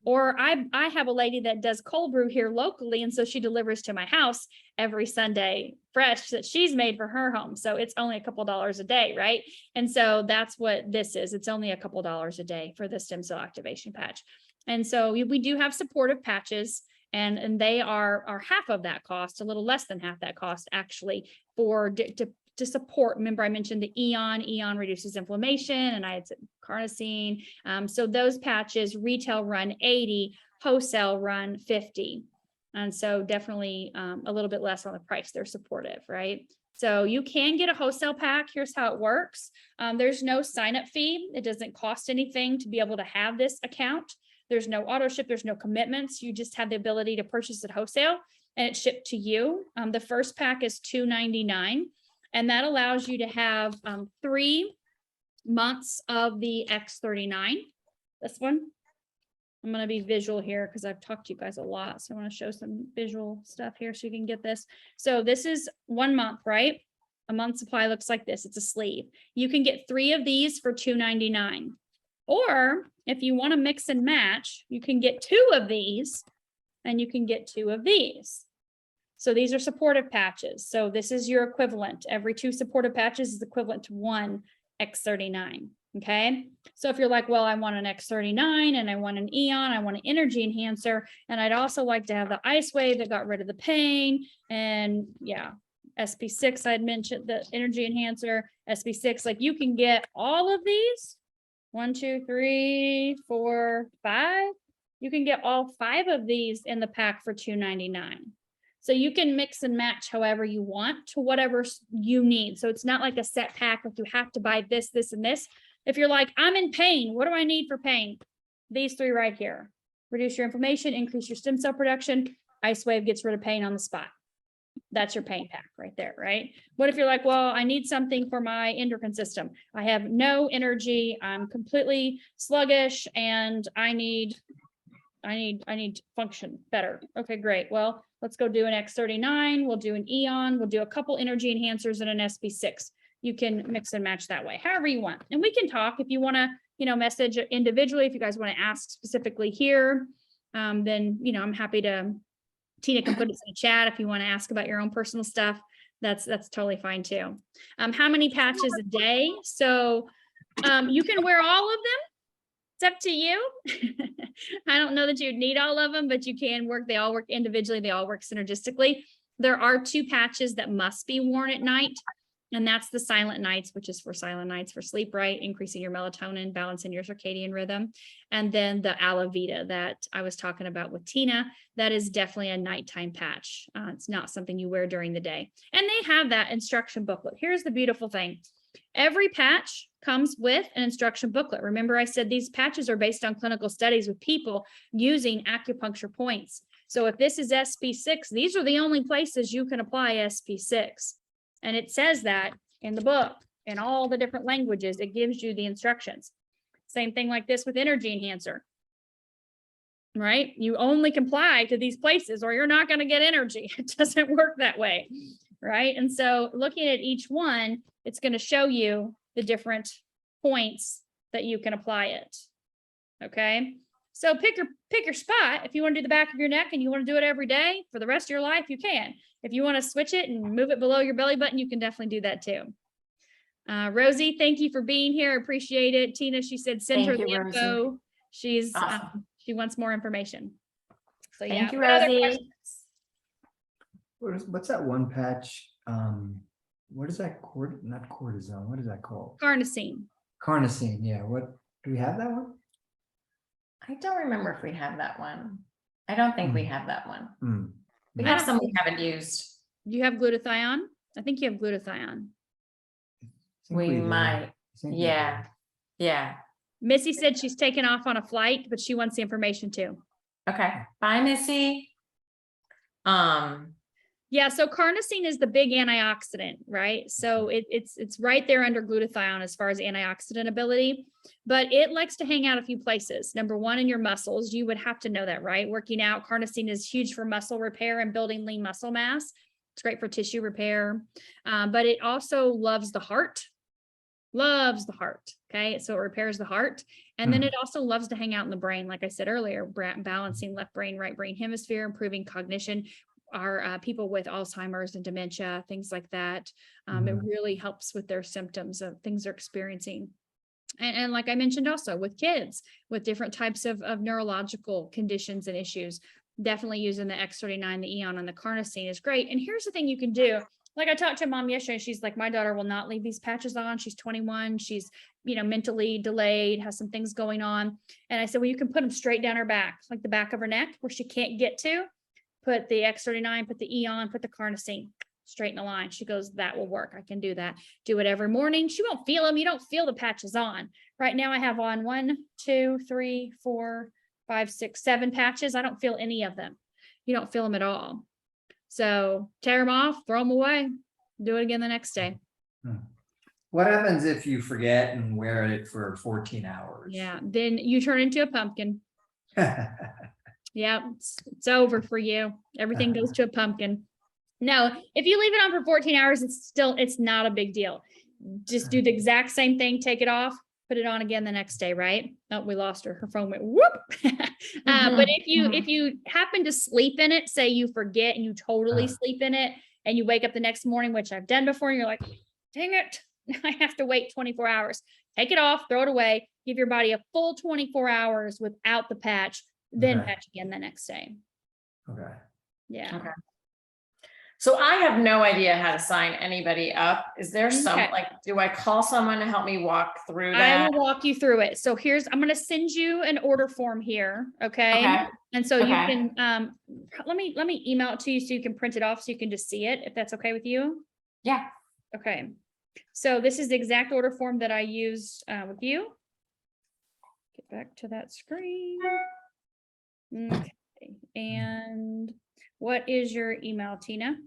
S1: Or I have a lady that does cold brew here locally. And so she delivers to my house every Sunday fresh that she's made for her home. So it's only a couple dollars a day, right? And so that's what this is. It's only a couple dollars a day for the stem cell activation patch. And so we do have supportive patches. And they are half of that cost, a little less than half that cost actually to support. Remember, I mentioned the Eon reduces inflammation, and I had carnosine. So those patches retail run $80, wholesale run $50. And so definitely a little bit less on the price. They're supportive, right? So you can get a wholesale pack. Here's how it works. There's no sign-up fee. It doesn't cost anything to be able to have this account. There's no auto ship, there's no commitments. You just have the ability to purchase it wholesale and it's shipped to you. The first pack is $2.99, and that allows you to have 3 months of the X39. This one, I'm going to be visual here because I've talked to you guys a lot. So I want to show some visual stuff here so you can get this. So this is 1 month, right? A month supply looks like this. It's a sleeve. You can get 3 of these for $2.99. Or if you want to mix and match, you can get 2 of these and you can get 2 of these. So these are supportive patches. So this is your equivalent. Every 2 supportive patches is equivalent to 1 X39. Okay. So if you're like, well, I want an X39 and I want an Eon, I want an energy enhancer, and I'd also like to have the Ice Wave that got rid of the pain. And yeah, SP6, I'd mentioned the energy enhancer, SP6, like you can get all of these. 1, 2, 3, 4, 5. You can get all 5 of these in the pack for $2.99. So you can mix and match however you want to whatever you need. So it's not like a set pack, like you have to buy this, this, and this. If you're like, I'm in pain, what do I need for pain? these three right here. Reduce your inflammation, increase your stem cell production. IceWave gets rid of pain on the spot. That's your pain pack right there, right? What if you're like, well, I need something for my endocrine system. I have no energy. I'm completely sluggish and I need to function better. Okay, great. Well, let's go do an X39. We'll do an Eon. We'll do a couple energy enhancers and an SB6. You can mix and match that way, however you want. And we can talk if you want to, message individually. If you guys want to ask specifically here, then, I'm happy to, Tina can put it in the chat if you want to ask about your own personal stuff. That's totally fine too. How many patches a day? So you can wear all of them. It's up to you. I don't know that you'd need all of them, but you can work. They all work individually. They all work synergistically. There are 2 patches that must be worn at night. And that's the silent nights, which is for silent nights for sleep, right? Increasing your melatonin, balancing your circadian rhythm. And then the Alavita that I was talking about with Tina, that is definitely a nighttime patch. It's not something you wear during the day. And they have that instruction booklet. Here's the beautiful thing. Every patch comes with an instruction booklet. Remember, I said these patches are based on clinical studies with people using acupuncture points. So if this is SB6, these are the only places you can apply SB6. And it says that in the book, in all the different languages, it gives you the instructions. Same thing like this with energy enhancer, right? You only comply to these places or you're not going to get energy. It doesn't work that way, right? And so looking at each one, it's going to show you the different points that you can apply it. Okay. So pick your spot. If you want to do the back of your neck and you want to do it every day for the rest of your life, you can. If you want to switch it and move it below your belly button, you can definitely do that too. Rosie, thank you for being here. Appreciate it. Tina, she said send her the info. She's awesome. She wants more information. So
S3: thank you, Rosie.
S2: What's that one patch? What is that? Not cortisone. What is that called?
S1: Carnosine.
S2: Carnosine. Yeah. What do we have that one?
S3: I don't remember if we have that one. I don't think we have that one. We
S1: I
S3: have some we haven't used.
S1: Do you have glutathione? I think you have glutathione.
S3: We might. Yeah. Yeah.
S1: Missy said she's taken off on a flight, but she wants the information too.
S3: Okay. Bye, Missy.
S1: Yeah, so carnosine is the big antioxidant, right? So it's right there under glutathione as far as antioxidant ability, but it likes to hang out a few places. Number one, in your muscles, you would have to know that, right? Working out, carnosine is huge for muscle repair and building lean muscle mass. It's great for tissue repair, but it also loves the heart. Okay, so it repairs the heart. And then it also loves to hang out in the brain. Like I said earlier, balancing left brain, right brain hemisphere, improving cognition. Are people with Alzheimer's and dementia, things like that. It really helps with their symptoms of things they're experiencing. And like I mentioned also with kids with different types of neurological conditions and issues, definitely using the X39, the Eon, and the carnosine is great. And here's the thing you can do. Like I talked to mom yesterday, she's like, my daughter will not leave these patches on. She's 21. She's, mentally delayed, has some things going on. And I said, well, you can put them straight down her back, like the back of her neck where she can't get to. Put the X39, put the Eon, put the carnosine, straight in the line. She goes, that will work. I can do that. Do it every morning. She won't feel them. You don't feel the patches on. Right now I have on 1, 2, 3, 4, 5, 6, 7 patches. I don't feel any of them. You don't feel them at all. So tear them off, throw them away, do it again the next day.
S2: What happens if you forget and wear it for 14 hours?
S1: Yeah, then you turn into a pumpkin. Yeah, it's over for you. Everything goes to a pumpkin. No, if you leave it on for 14 hours, it's not a big deal. Just do the exact same thing, take it off, put it on again the next day, right? Oh, we lost her. Her phone went whoop. But if you happen to sleep in it, say you forget and you totally sleep in it and you wake up the next morning, which I've done before, and you're like, dang it, I have to wait 24 hours. Take it off, throw it away, give your body a full 24 hours without the patch. Then patch again the next day.
S2: Okay.
S1: Yeah.
S3: Okay. So I have no idea how to sign anybody up. Is there some, do I call someone to help me walk through that?
S1: I will walk you through it. So I'm going to send you an order form here. Okay. And so you can, let me email it to you so you can print it off so you can just see it, if that's okay with you.
S3: Yeah.
S1: Okay. So this is the exact order form that I used with you. Get back to that screen. Okay, and what is your email, Tina?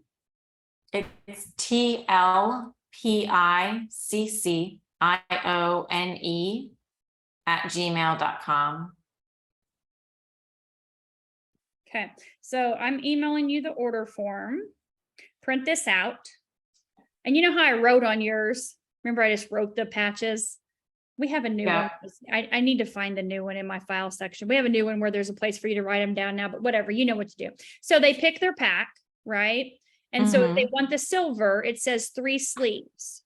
S3: It's TLPICCIONE@gmail.com.
S1: Okay, so I'm emailing you the order form. Print this out. And you know how I wrote on yours? Remember, I just wrote the patches. We have a new one. I need to find the new one in my file section. We have a new one where there's a place for you to write them down now, but whatever, you know what to do. So they pick their pack, right? And so if they want the silver, it says 3 sleeves.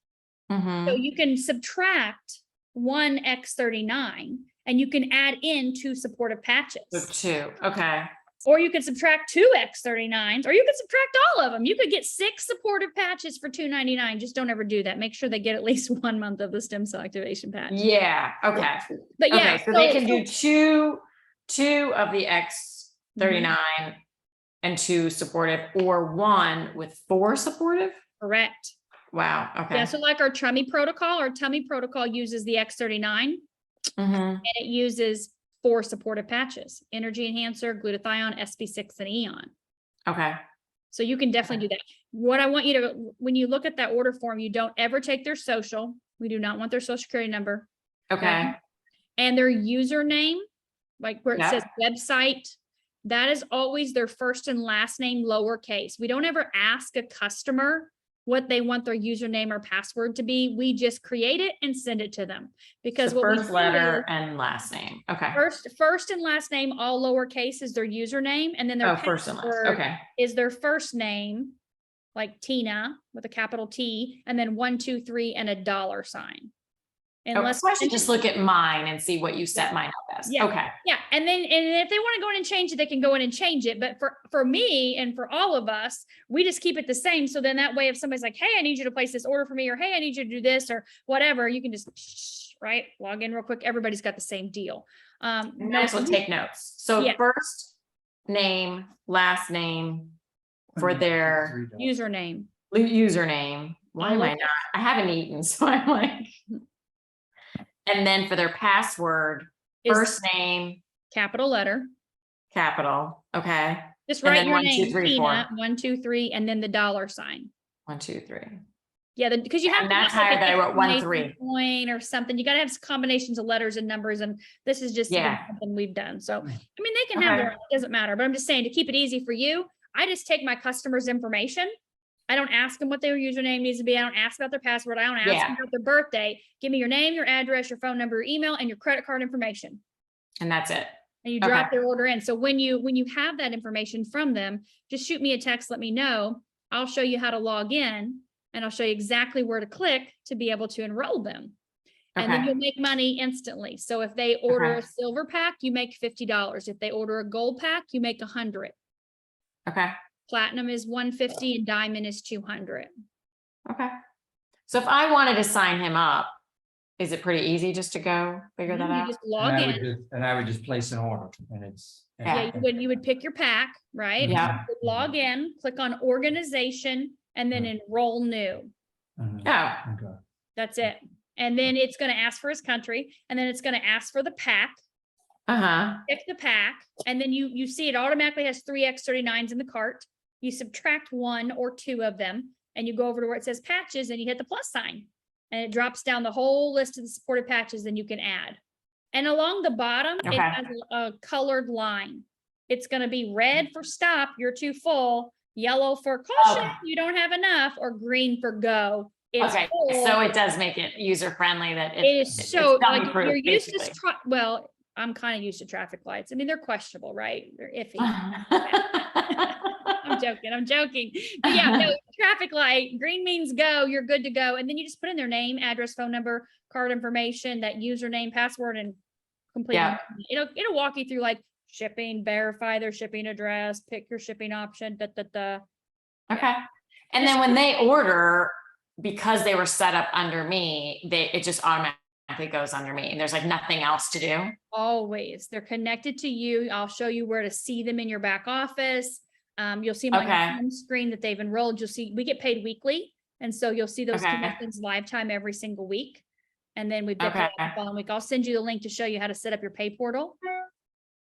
S1: So you can subtract 1 X39 and you can add in 2 supportive patches.
S3: So 2, okay.
S1: Or you could subtract 2 X39s, or you could subtract all of them. You could get 6 supportive patches for $2.99. Just don't ever do that. Make sure they get at least 1 month of the stem cell activation patch.
S3: Yeah, okay.
S1: But yeah,
S3: okay, so they can do two of the X39 and 2 supportive, or 1 with 4 supportive?
S1: Correct.
S3: Wow, okay.
S1: Yeah, so like our tummy protocol uses the X39 and it uses 4 supportive patches: energy enhancer, glutathione, SB6, and Eon.
S3: Okay.
S1: So you can definitely do that. What I want you to, when you look at that order form, you don't ever take their social. We do not want their social security number.
S3: Okay.
S1: And their username, like where it says website, that is always their first and last name, lowercase. We don't ever ask a customer what they want their username or password to be. We just create it and send it to them, because
S3: So
S1: what
S3: first letter and last name. Okay.
S1: First and last name, all lowercase, is their username, and then their
S3: first and last.
S1: password
S3: Okay.
S1: is their first name, like Tina with a capital T, and then 1, 2, 3 and a $sign. Unless
S3: so I should just look at mine and see what you set mine up as.
S1: Yeah.
S3: Okay.
S1: Yeah, and if they want to go in and change it, they can go in and change it. But for me and for all of us, we just keep it the same. So then that way, if somebody's like, hey, I need you to place this order for me, or hey, I need you to do this, or whatever, you can just log in real quick. Everybody's got the same deal.
S3: Might as well take notes. So first name, last name for their
S1: username.
S3: Why am I not? I haven't eaten, so I'm like. And then for their password, first name,
S1: capital letter,
S3: capital. Okay.
S1: Just write your
S3: 1,
S1: name,
S3: 2, 3,
S1: Tina,
S3: 4.
S1: 1, 2, 3, and then the $sign.
S3: 1, 2, 3.
S1: Yeah, because you have
S3: and
S1: to
S3: that's
S1: have
S3: higher
S1: like
S3: than I wrote 1, 3
S1: point or something. You got to have combinations of letters and numbers, and this is just something we've done. So I mean, they can have their own, it doesn't matter. But I'm just saying, to keep it easy for you, I just take my customer's information. I don't ask them what their username needs to be. I don't ask about their password. I don't ask them about their birthday. Give me your name, your address, your phone number, your email, and your credit card information.
S3: And that's it.
S1: And you drop their order in. So when you have that information from them, just shoot me a text, let me know. I'll show you how to log in, and I'll show you exactly where to click to be able to enroll them. And then you'll make money instantly. So if they order a silver pack, you make $50. If they order a gold pack, you make $100.
S3: Okay.
S1: Platinum is $150 and diamond is $200.
S3: Okay. So if I wanted to sign him up, is it pretty easy just to go figure that out?
S1: You just log in.
S2: And I would just place an order, and it's.
S1: Yeah, you would pick your pack, right?
S3: Yeah.
S1: You would log in, click on organization, and then enroll new.
S3: Oh.
S2: Okay.
S1: That's it. And then it's going to ask for his country, and then it's going to ask for the pack. Pick the pack, and then you see it automatically has 3 X39s in the cart. You subtract 1 or 2 of them, and you go over to where it says patches, and you hit the plus sign, and it drops down the whole list of the supported patches, and you can add. And along the bottom, it has a colored line. It's going to be red for stop, you're too full, yellow for caution, you don't have enough, or green for go. It's full.
S3: So it does make it user friendly. That
S1: it is so like you're used
S3: basically.
S1: to. Well, I'm kind of used to traffic lights. I mean, they're questionable, right? They're iffy. I'm joking. But yeah, no, traffic light, green means go, you're good to go. And then you just put in their name, address, phone number, card information, that username, password, and complete. It'll walk you through like shipping, verify their shipping address, pick your shipping option,
S3: Okay. And then when they order, because they were set up under me, it just automatically goes under me, and there's like nothing else to do.
S1: Always. They're connected to you. I'll show you where to see them in your back office. You'll see them on your home screen that they've enrolled. You'll see we get paid weekly. And so you'll see those connections live time every single week. And then we've got
S3: Okay.
S1: the following week. I'll send you the link to show you how to set up your pay portal.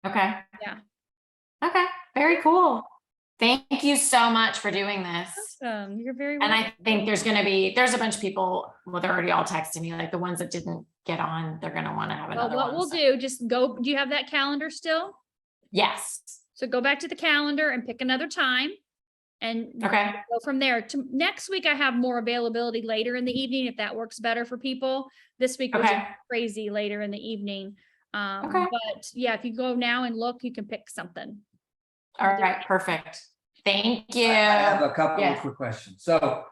S3: Okay.
S1: Yeah.
S3: Okay. Very cool. Thank you so much for doing this.
S1: You're very
S3: And
S1: welcome.
S3: I think there's a bunch of people, well, they're already all texting me, like the ones that didn't get on, they're going to want to have
S1: Well,
S3: another
S1: what
S3: one.
S1: we'll
S3: so-
S1: do, just go, do you have that calendar still?
S3: Yes.
S1: So go back to the calendar and pick another time and
S3: Okay.
S1: go from there. Next week, I have more availability later in the evening, if that works better for people. This week was
S3: Okay.
S1: crazy later in the evening.
S3: Okay.
S1: But yeah, if you go now and look, you can pick something.
S3: All right. Perfect. Thank you.
S2: I have a couple of
S3: Yes.
S2: quick questions. So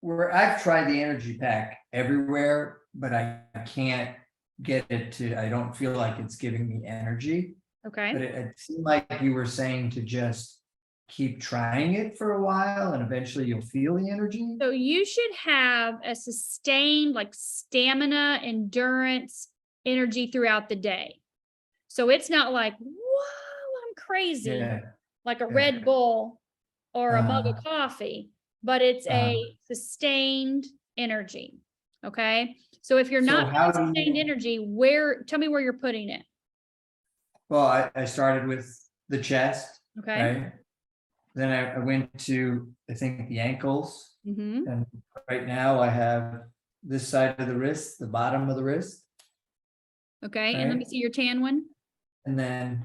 S2: where I've tried the energy pack everywhere, but I can't get it to, I don't feel like it's giving me energy.
S1: Okay.
S2: But it seemed like you were saying to just keep trying it for a while and eventually you'll feel the energy.
S1: So you should have a sustained like stamina, endurance, energy throughout the day. So it's not like, whoa, I'm crazy,
S2: Yeah.
S1: like a
S2: Yeah.
S1: Red Bull or a mug of
S2: Uh-huh.
S1: coffee, but it's a sustained energy. Okay. So if you're
S2: So
S1: not
S2: how
S1: feeling
S2: do
S1: sustained
S2: you-
S1: energy, tell me where you're putting it.
S2: Well, I started with the chest,
S1: Okay.
S2: right? Then I went to, I think, the ankles.
S1: Mm-hmm.
S2: And right now I have this side of the wrist, the bottom of the wrist,
S1: Okay. And let me
S2: Right.
S1: see your tan one.
S2: and then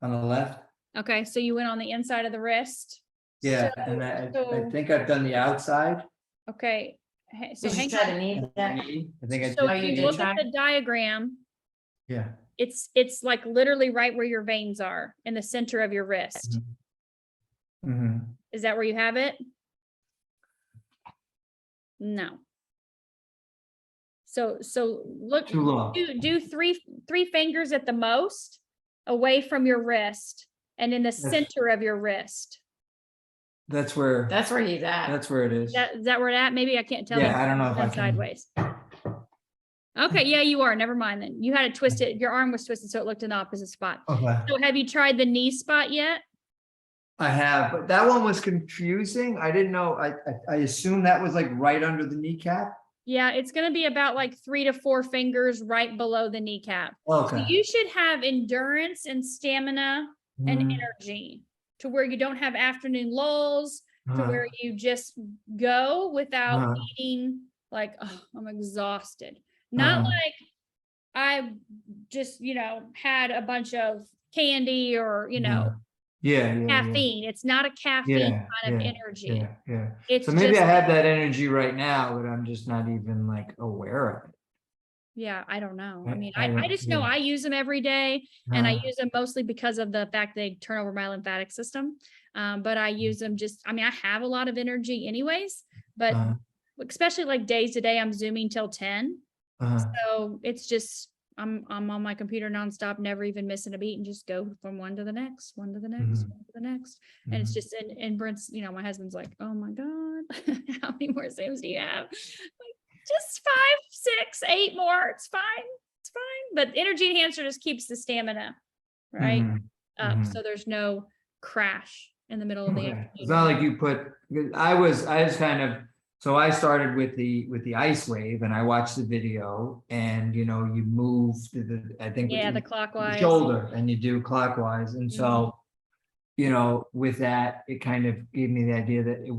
S2: on the left.
S1: Okay. So you went on the inside of the wrist.
S2: Yeah,
S1: So-
S2: and I
S1: so-
S2: think I've done the outside.
S1: Okay. So
S3: Did you
S1: hang
S3: try
S1: on.
S3: to need that?
S2: I think I
S1: So
S3: Oh,
S1: if
S3: you
S1: you
S3: did
S1: look
S3: try?
S1: at the diagram,
S2: Yeah.
S1: it's like literally right where your veins are in the center of your wrist.
S2: Mhm.
S1: Is that where you have it? No. So look,
S2: Too low.
S1: do three fingers at the most away from your wrist and in the center of your wrist.
S2: That's where
S3: That's where he's at.
S2: it is.
S1: Is that where it at? Maybe I can't tell.
S2: Yeah, I don't know if I
S1: Done
S2: can.
S1: sideways. Okay, yeah, you are. Never mind then. You had it twisted. Your arm was twisted, so it looked in the opposite spot.
S2: Okay.
S1: So have you tried the knee spot yet?
S2: I have, but that one was confusing. I didn't know. I assumed that was like right under the kneecap.
S1: Yeah, it's going to be about like 3 to 4 fingers right below the kneecap. So
S2: Okay.
S1: you should have endurance and stamina and
S2: Mhm.
S1: energy to where you don't have afternoon lulls, to
S2: Uh-huh.
S1: where you just go without
S2: Uh-huh.
S1: needing like, oh, I'm exhausted. Not
S2: Uh-huh.
S1: like I just, had a bunch of candy or,
S2: Yeah.
S1: caffeine. It's not a caffeine
S2: Yeah,
S1: kind of
S2: yeah,
S1: energy.
S2: Yeah.
S1: It's
S2: So maybe
S1: just,
S2: I have that energy right now, but I'm just not even like aware of it.
S1: yeah, I don't know. I
S2: I-
S1: mean,
S2: I
S1: I
S2: don't-
S1: just know
S2: yeah.
S1: I use them every day. And I
S2: Uh-huh.
S1: use them mostly because of the fact they turn over my lymphatic system. But I use them I have a lot of energy anyways, but
S2: Uh-huh.
S1: especially like days to day, I'm zooming till 10.
S2: Uh-huh.
S1: So it's just, I'm on my computer nonstop, never even missing a beat and just go from one to the next, one to the next,
S2: Mhm.
S1: one to the next. And it's
S2: Mhm.
S1: just, and Brent's, my husband's like, oh my God, how many more Zooms do you have? Like, just 5, 6, 8 more. It's fine. It's fine. But energy enhancer just keeps the stamina, right?
S2: Mhm.
S1: Up.
S2: Mhm.
S1: So there's no crash in the middle of the
S2: Okay.
S1: afternoon.
S2: It's not like you put, because I was kind of, so I started with the ice wave and I watched the video and you move to I think
S1: Yeah, the
S2: the
S1: clockwise.
S2: shoulder and you do clockwise. And so, with that, it kind of gave me the idea that you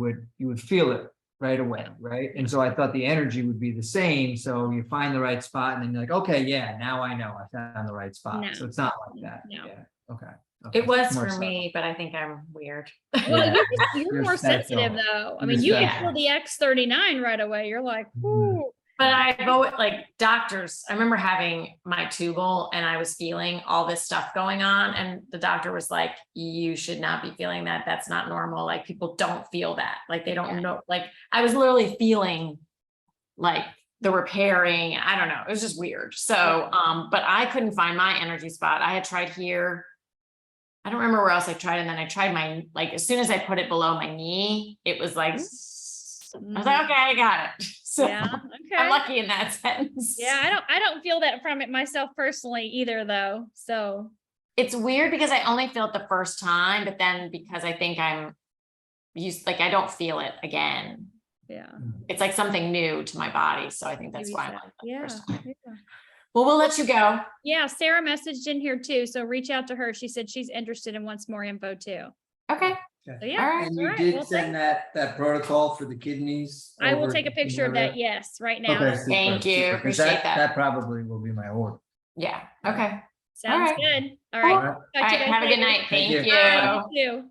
S2: would feel it right away. Right. And so I thought the energy would be the same. So you find the right spot and then you're like, okay, yeah, now I know I found the right spot.
S1: No.
S2: So it's not like that.
S1: No.
S2: Yeah. Okay.
S3: It was
S2: More
S3: for
S2: subtle.
S3: me, but I think I'm weird.
S1: Well,
S2: Yeah.
S1: you're
S2: You're
S1: more sensitive
S2: special.
S1: though. I
S2: You're
S1: mean, you can
S3: special.
S1: feel the X39 right away. You're like,
S2: Mhm.
S1: whoo.
S3: But I go like doctors. I remember having my tubal and I was feeling all this stuff going on. And the doctor was like, you should not be feeling that. That's not normal. Like people don't feel that. Like they don't know. Like I was literally feeling like the repairing. I don't know. It was just weird. So, but I couldn't find my energy spot. I had tried here. I don't remember where else I tried. And then I tried like, as soon as I put it below my knee, it was like, I was like, okay, I got it. So
S1: Yeah.
S3: I'm
S1: Okay.
S3: lucky in that sense.
S1: Yeah. I don't feel that from it myself personally either though. So
S3: It's weird because I only feel it the first time, but then because I think I'm used, like I don't feel it again.
S1: Yeah.
S3: It's like something new to my body. So I think that's
S1: Maybe
S3: why I
S1: so.
S3: went the
S1: Yeah.
S3: first time.
S1: Yeah.
S3: Well, we'll let you go.
S1: Yeah, Sarah messaged in here too, so reach out to her. She said she's interested and wants more info too.
S3: Okay.
S1: So
S3: All
S1: yeah,
S3: right.
S2: And
S1: all
S2: you
S1: right,
S2: did
S1: well,
S2: send that protocol for the kidneys?
S1: I will
S2: over
S1: take a
S2: to
S1: picture of that,
S2: Sarah?
S1: yes, right now.
S2: Okay, super,
S3: Thank you.
S2: super, 'cause
S3: Appreciate that.
S2: That probably will be my order.
S3: Yeah. Okay.
S1: Sounds
S3: right.
S1: good. All
S3: Cool.
S1: right.
S3: All
S1: Talk to
S3: right.
S1: you guys
S3: Have a good
S1: later.
S3: night.
S2: Thank
S3: Thank
S2: you.
S3: you.
S1: Bye, you too.